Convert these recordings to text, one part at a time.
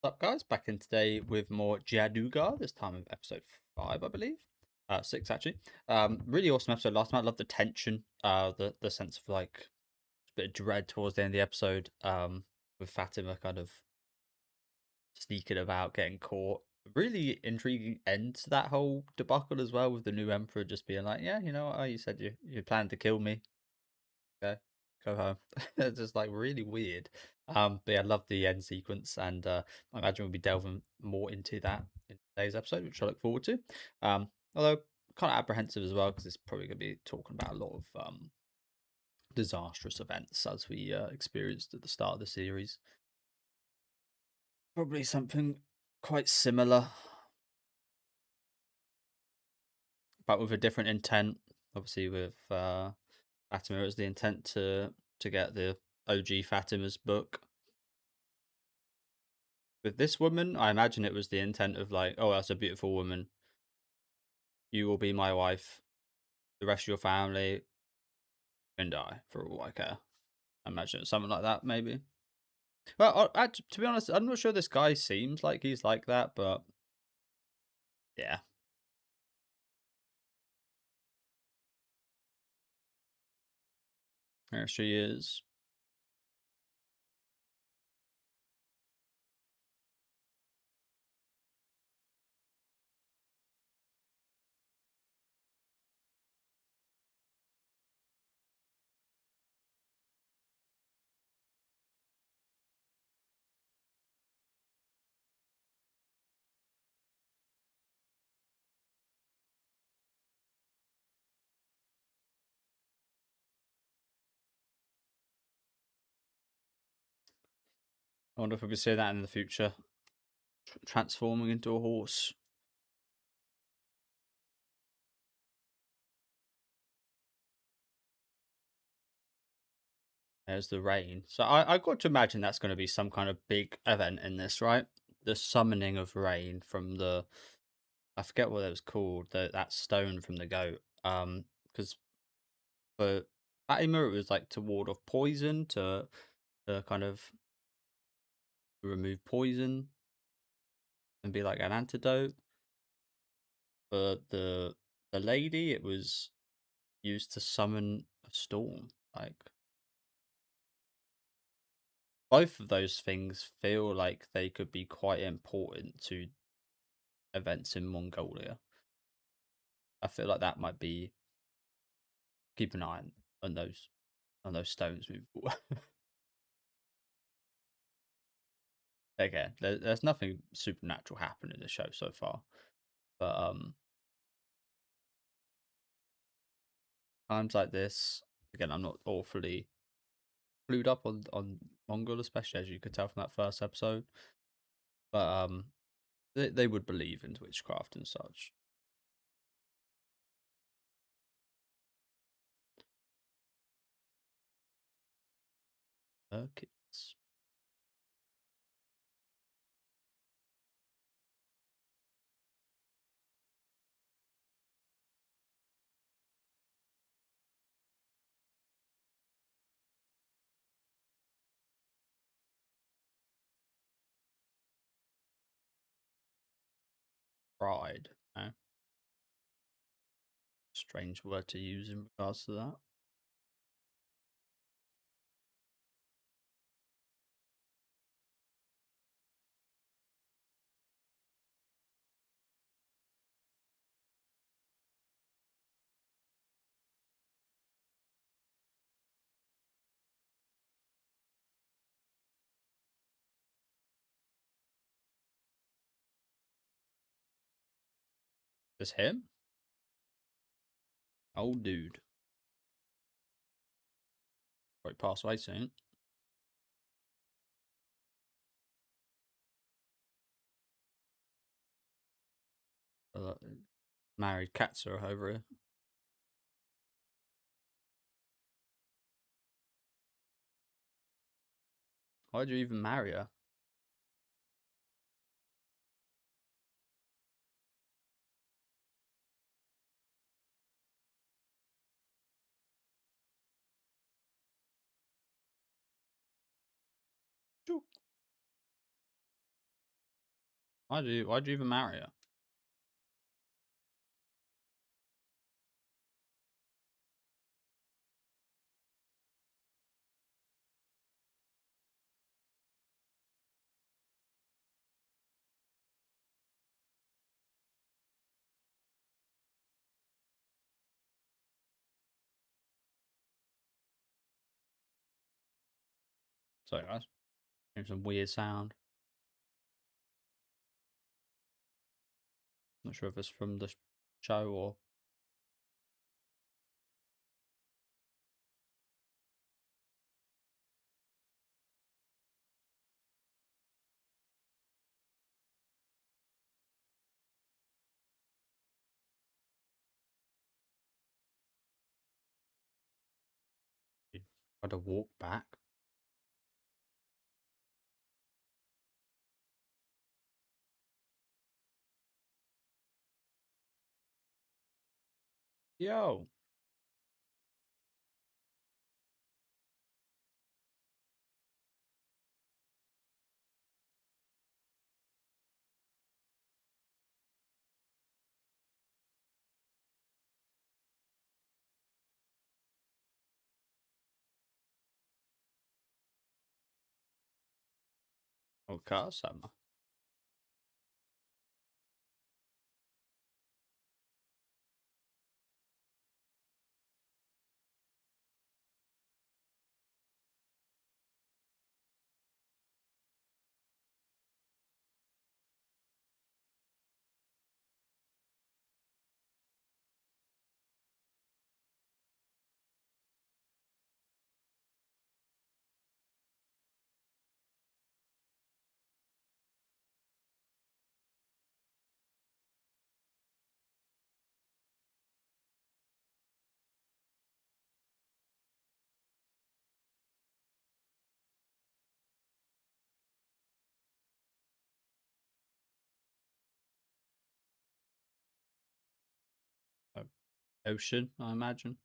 What's up, guys? Back in today with more Jaadugar, this time with episode 5, I believe. 6, actually. Really awesome episode last time. I love the tension, the sense of like a bit of dread towards the end of the episode, with Fatima kind of sneaking about, getting caught. Really intriguing end to that whole debacle as well, with the new emperor just being like, yeah, you know what, you said you planned to kill me. Okay, go home. It's just like really weird. But yeah, I love the end sequence, and I imagine we'll be delving more into that in today's episode, which I look forward to. Although kind of apprehensive as well, because it's probably going to be talking about a lot of disastrous events as we experienced at the start of the series. Probably something quite similar, but with a different intent. Obviously, with Fatima, it was the intent to get the OG Fatima's book. With this woman, I imagine it was the intent of like, oh, that's a beautiful woman. You will be my wife. The rest of your family can die for all I care. I imagine it's something like that, maybe. Well, to be honest, I'm not sure this guy seems like he's like that, but yeah, there she is. I wonder if we could see that in the future, transforming into a horse. There's the rain. So I got to imagine that's going to be some kind of big event in this, right? The summoning of rain from the, I forget what it was called, that stone from the goat. Because for Fatima, it was like to ward off poison, to kind of remove poison and be like an antidote. For the lady, it was used to summon a storm. Like both of those things feel like they could be quite important to events in Mongolia. I feel like that might be, keep an eye on those stones moving forward. Again, there's nothing supernatural happening in the show so far, but times like this, again, I'm not awfully clued up on Mongol, especially as you could tell from that first episode. But they would believe in witchcraft and such. Merkits. Pride. Eh? Strange word to use in regards to that. It's him? Old dude. Probably pass away soon. Uh, Married cats are over here. Why'd you even marry her? Why'd you even marry her? Sorry guys. Here's some weird sound. Not sure if it's from the show or you had to walk back. Yo. Okay, Summer. Ocean, I imagine.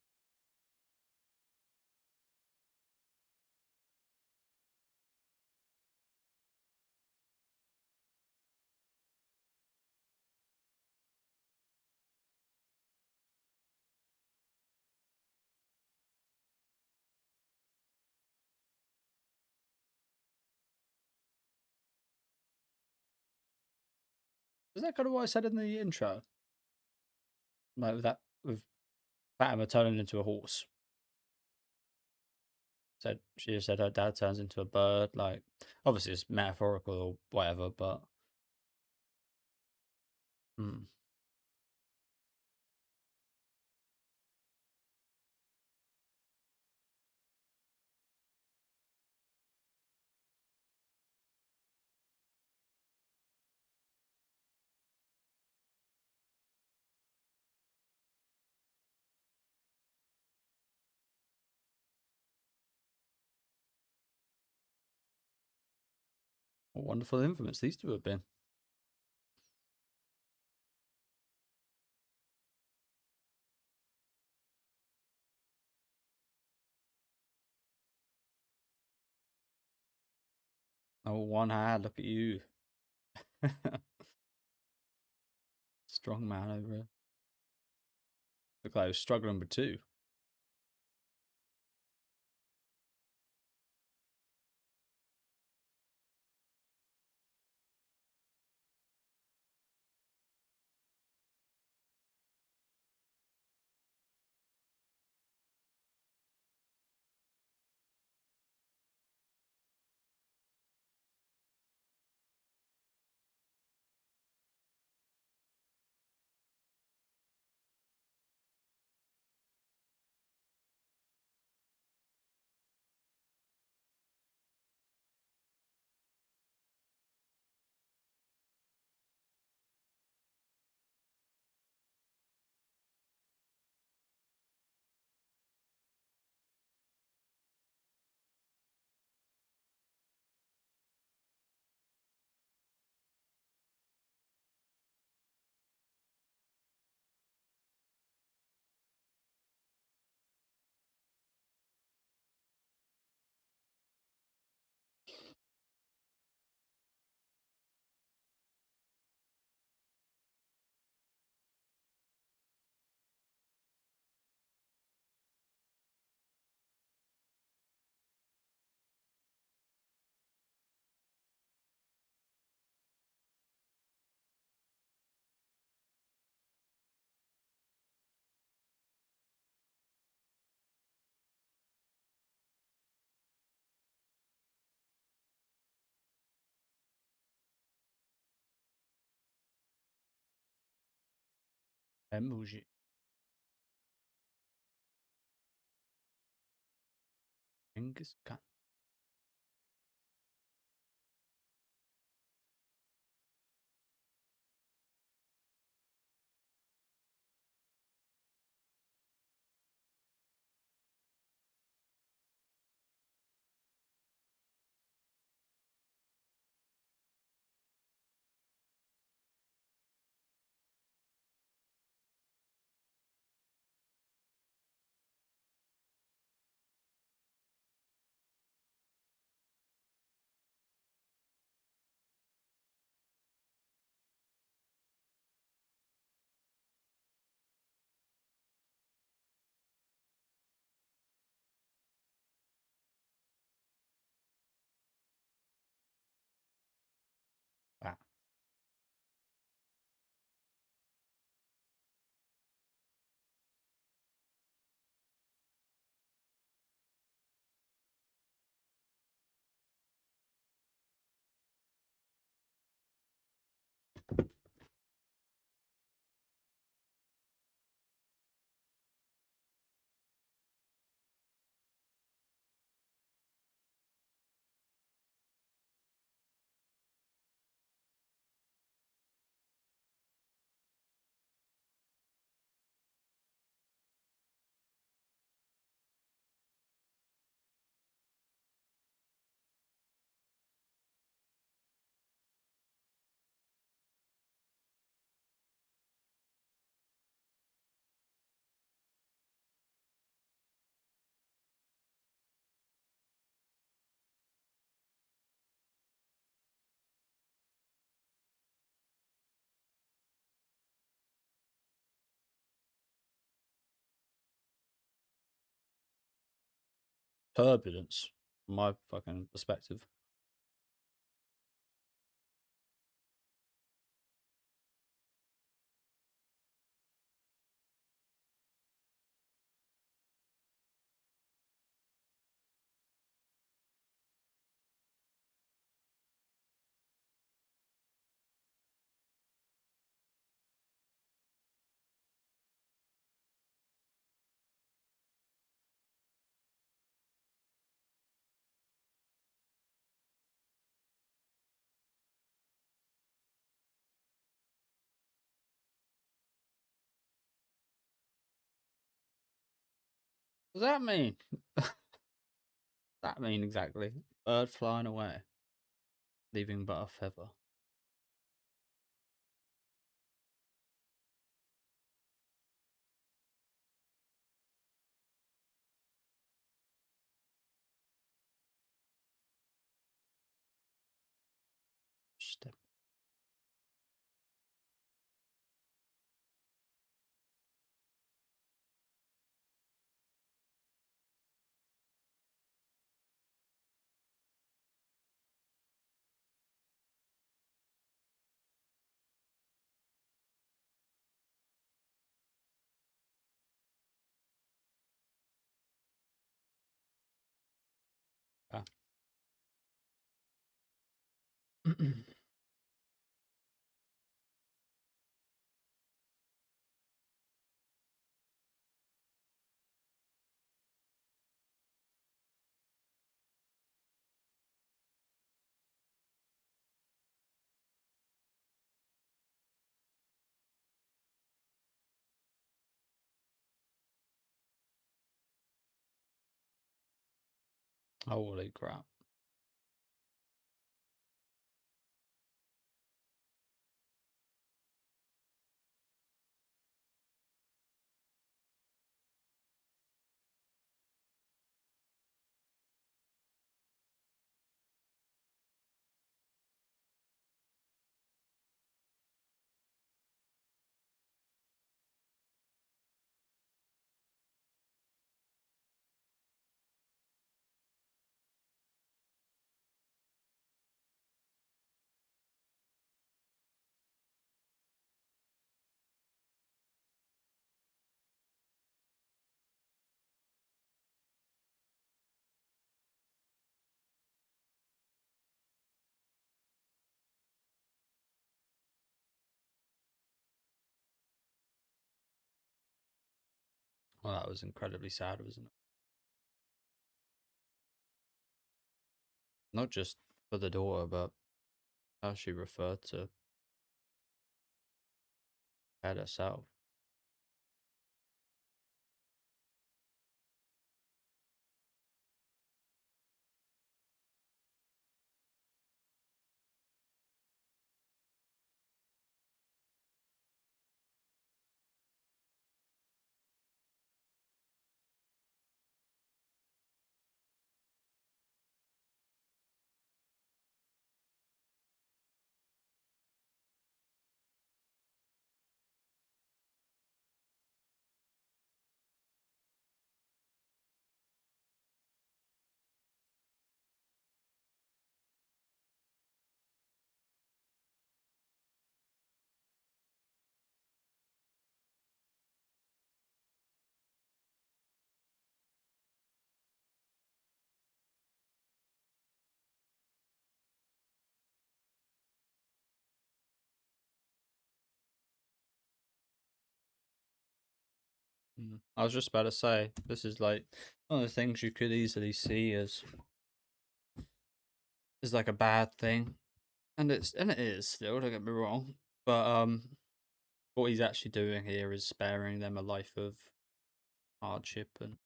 Is that kind of what I said in the intro? Like that with Fatima turning into a horse. Said she just said her dad turns into a bird. Like obviously it's metaphorical or whatever, but hmm. What wonderful influence these two have been. Oh, one hand, look at you. Strong man over here. Look like I was struggling with two. Emoji. Genghis Khan. Wow. Turbulence, from my fucking perspective. What does that mean? That mean exactly? Bird flying away, leaving but a feather. Step. Ah. Holy crap. Well, that was incredibly sad, wasn't it? Not just for the daughter, but how she referred to Ed herself. I was just about to say, this is like one of the things you could easily see as like a bad thing, and it is still. Don't get me wrong, but what he's actually doing here is sparing them a life of hardship and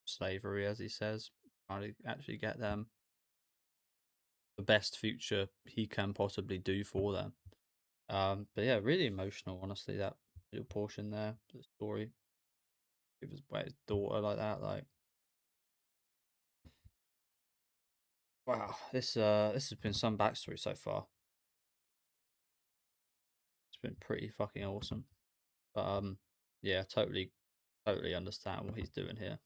slavery, as he says, trying to actually get them the best future he can possibly do for them. But yeah, really emotional, honestly. That little portion there, the story, it was by his daughter like that, like wow. This has been some backstory so far. It's been pretty fucking awesome. But yeah, totally understand what he's doing here.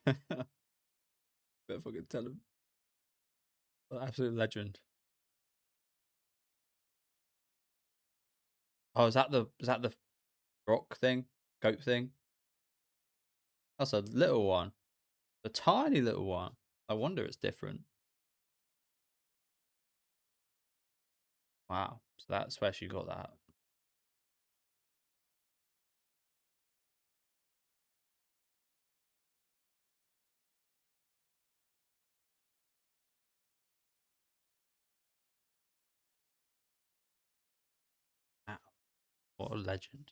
Better fucking tell him. Absolute legend. Oh, is that the rock thing? Goat thing? That's a little one. A tiny little one. I wonder it's different. Wow. So that's where she got that. Wow. What a legend.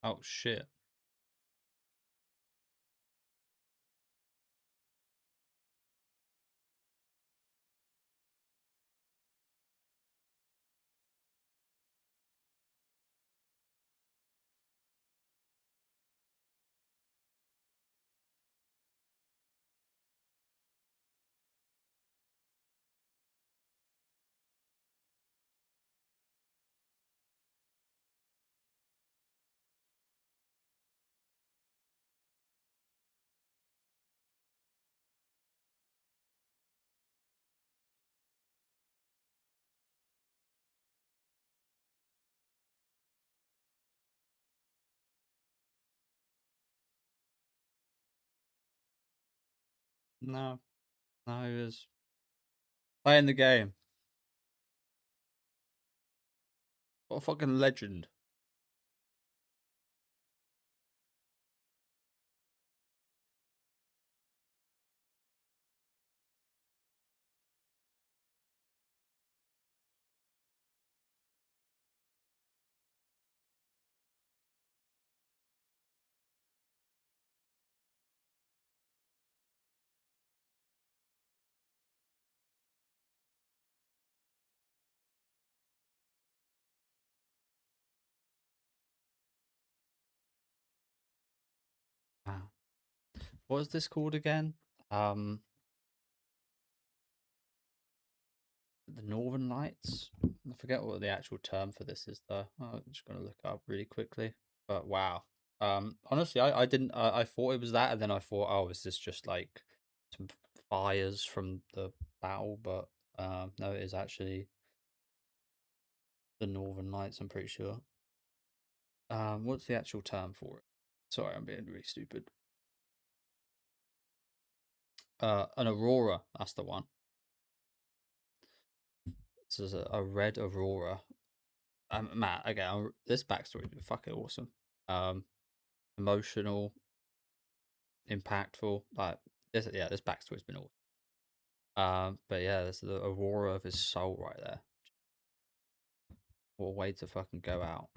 Oh shit. No. No, he was playing the game. What a fucking legend. what is this called again? Um, the Northern Lights. I forget what the actual term for this is though. I'm just gonna look it up really quickly. But wow. Honestly, I didn't. I thought it was that, and then I thought, oh, is this just like some fires from the battle? But no, it is actually the Northern Lights. I'm pretty sure. What's the actual term for it? Sorry, I'm being really stupid. An aurora. That's the one. This is a red aurora. Matt, again, this backstory is fucking awesome. Um, Emotional, impactful. Like this, yeah, this backstory's been awesome. But yeah, there's the aurora of his soul right there. What a way to fucking go out.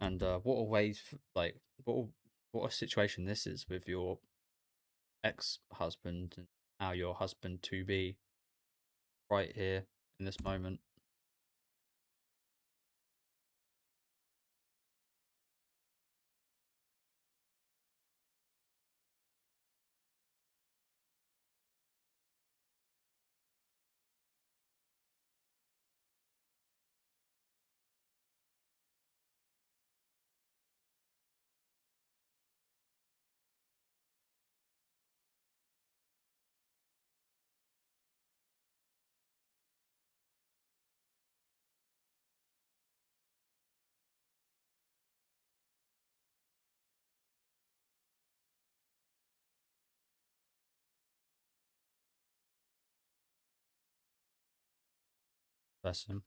And what a way, like what a situation this is with your ex-husband and now your husband to be right here in this moment. Bless him.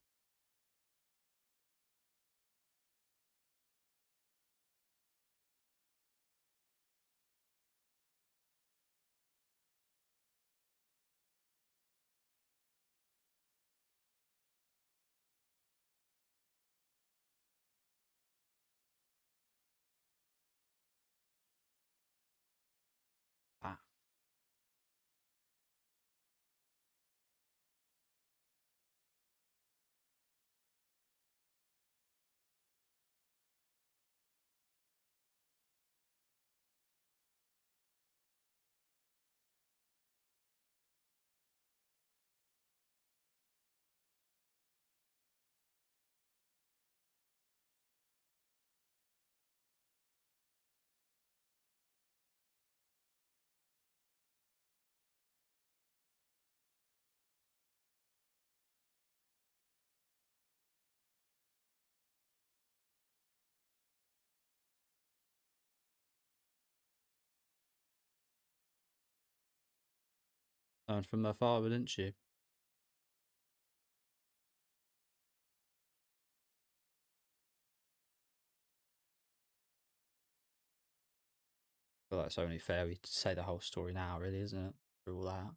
Ah, learned from her father, didn't she? Well, that's only fair to say the whole story now, really, isn't it? For all that.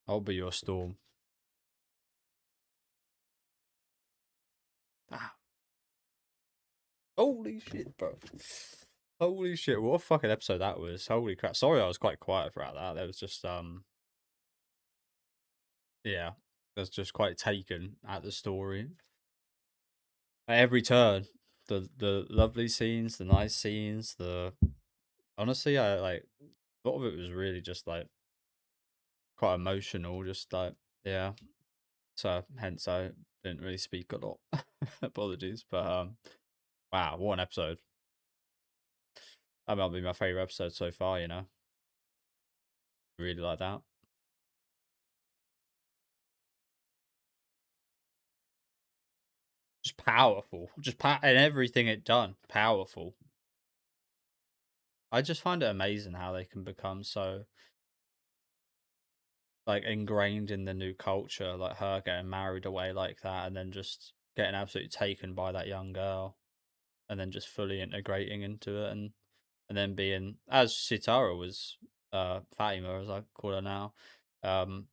I'll be your storm. Ah, holy shit, bro. Holy shit, what a fucking episode that was. Holy crap. Sorry I was quite quiet throughout that. There was just yeah. That's just quite taken at the story. At every turn. The lovely scenes, the nice scenes, the honestly I like a lot of it was really just like quite emotional, just like yeah. So hence I didn't really speak a lot. Apologies, but wow, what an episode! That might be my favorite episode so far. You know, really like that. Just powerful, and everything it done, powerful. I just find it amazing how they can become so like ingrained in the new culture, like her getting married away like that, and then just getting absolutely taken by that young girl, and then just fully integrating into it, and then being as Sitara was, Fatima as I call her now, um,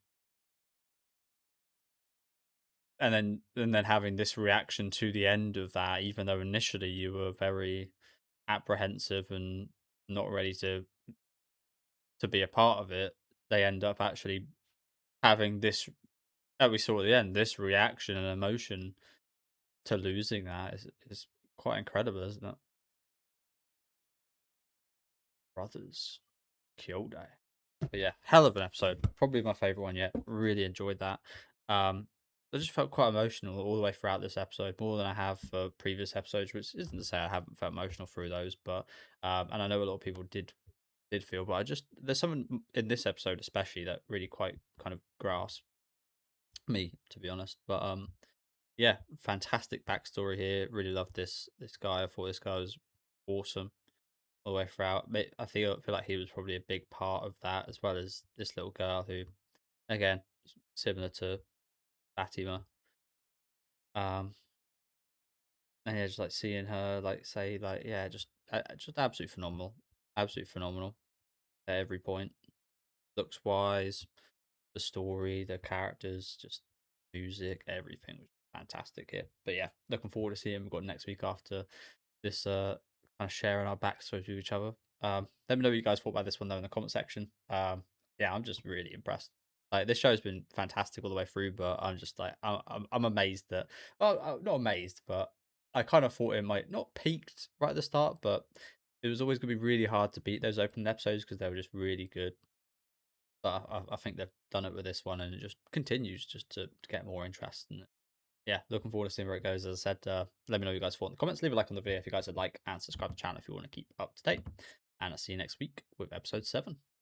and then having this reaction to the end of that, even though initially you were very apprehensive and not ready to be a part of it, they end up actually having this that we saw at the end, this reaction and emotion to losing that is quite incredible, isn't it? Brothers Kyoto. But yeah, hell of an episode. Probably my favorite one yet. Really enjoyed that. I just felt quite emotional all the way throughout this episode, more than I have for previous episodes, which isn't to say I haven't felt emotional through those, but and I know a lot of people did feel, but I just there's something in this episode especially that really quite kind of grasped me, to be honest. But yeah, fantastic backstory here. Really loved this guy. I thought this guy was awesome all the way throughout. I feel like he was probably a big part of that, as well as this little girl who, again, similar to Fatima. Um, and yeah, just like seeing her, like say, like yeah, just absolutely phenomenal at every point. Looks wise, the story, the characters, just music, everything was fantastic here. But yeah, looking forward to seeing him. We've got next week after this kind of sharing our backstory to each other. Let me know what you guys thought about this one though in the comment section. Yeah, I'm just really impressed. Like this show's been fantastic all the way through, but I'm just like I'm amazed that well, not amazed, but I kind of thought it might not peaked right at the start, but it was always going to be really hard to beat those opening episodes because they were just really good. But I think they've done it with this one, and it just continues just to get more interest. And yeah, looking forward to seeing where it goes. As I said, let me know what you guys thought in the comments. Leave a like on the video if you guys would like, and subscribe to the channel if you want to keep up to date. And I'll see you next week with episode 7.